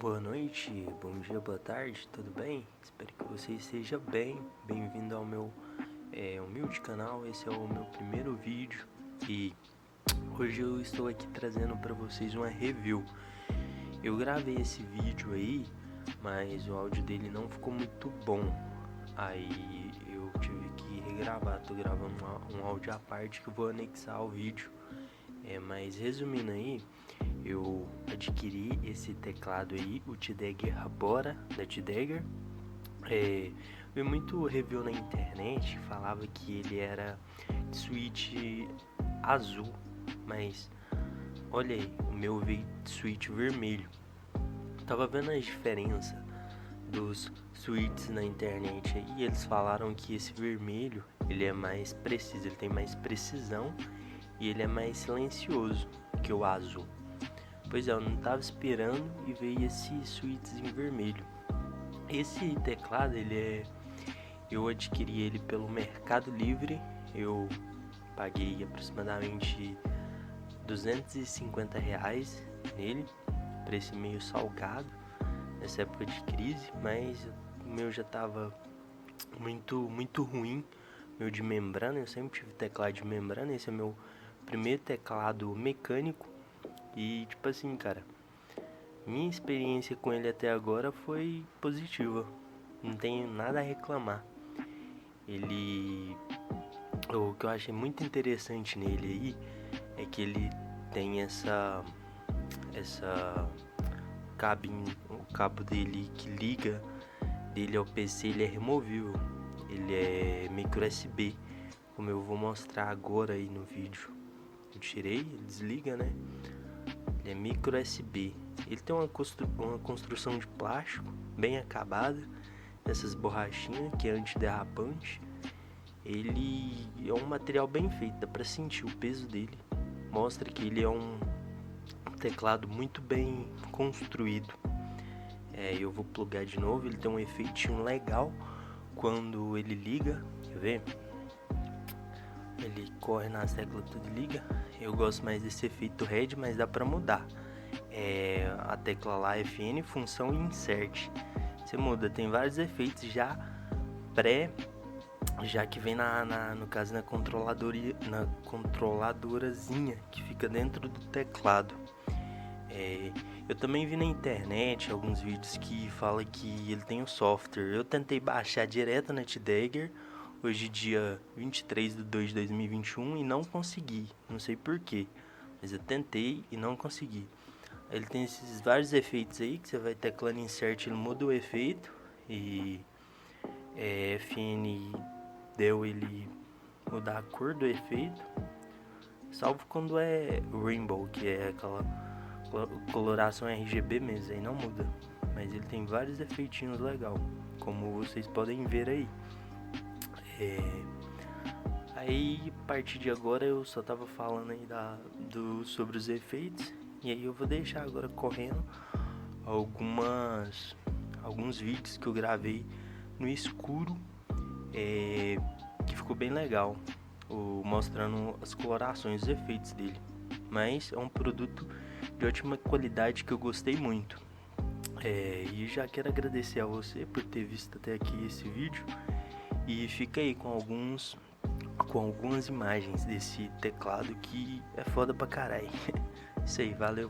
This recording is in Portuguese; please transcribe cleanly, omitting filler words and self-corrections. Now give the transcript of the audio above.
Boa noite, bom dia, boa tarde, tudo bem? Espero que você esteja bem. Bem-vindo ao meu humilde canal. Esse é o meu primeiro vídeo e hoje eu estou aqui trazendo para vocês uma review. Eu gravei esse vídeo aí, mas o áudio dele não ficou muito bom. Aí eu tive que regravar. Tô gravando um áudio à parte que eu vou anexar ao vídeo. Mas resumindo aí, eu adquiri esse teclado aí, o TDagger Rabora da TDagger. Vi muito review na internet, falava que ele era de switch azul, mas olha aí, o meu veio de switch vermelho. Tava vendo a diferença dos switches na internet aí, e eles falaram que esse vermelho ele é mais preciso, ele tem mais precisão e ele é mais silencioso que o azul. Pois é, eu não estava esperando e veio esse switch em vermelho. Esse teclado eu adquiri ele pelo Mercado Livre. Eu paguei aproximadamente R$250 nele, preço meio salgado nessa época de crise, mas o meu já estava muito ruim, meu de membrana. Eu sempre tive teclado de membrana, esse é meu primeiro teclado mecânico. E tipo assim, cara, minha experiência com ele até agora foi positiva, não tenho nada a reclamar. O que eu achei muito interessante nele aí é que ele tem o cabo dele que liga dele ao PC, ele é removível, ele é micro USB, como eu vou mostrar agora aí no vídeo. Eu tirei, ele desliga, né? Ele é micro USB. Ele tem uma construção de plástico bem acabada, essas borrachinhas que é antiderrapante. Ele é um material bem feito, dá pra sentir o peso dele. Mostra que ele é um teclado muito bem construído. Eu vou plugar de novo, ele tem um efeitinho legal quando ele liga, quer ver? Ele corre nas teclas, tudo liga. Eu gosto mais desse efeito red, mas dá pra mudar. A tecla lá FN, função e insert. Você muda, tem vários efeitos já que vem no caso na controladorazinha que fica dentro do teclado. Eu também vi na internet alguns vídeos que fala que ele tem um software. Eu tentei baixar direto na TDagger hoje dia 23/2/2021 e não consegui, não sei porquê, mas eu tentei e não consegui. Ele tem esses vários efeitos aí que você vai teclando insert, ele muda o efeito. E FN deu ele mudar a cor do efeito, salvo quando é rainbow, que é aquela coloração RGB mesmo, aí não muda, mas ele tem vários efeitinhos legal, como vocês podem ver aí. Aí a partir de agora eu só tava falando aí sobre os efeitos, e aí eu vou deixar agora correndo alguns vídeos que eu gravei no escuro, que ficou bem legal, mostrando as colorações, os efeitos dele. Mas é um produto de ótima qualidade que eu gostei muito. E já quero agradecer a você por ter visto até aqui esse vídeo. E fica aí com algumas imagens desse teclado que é foda pra caralho. Isso aí, valeu.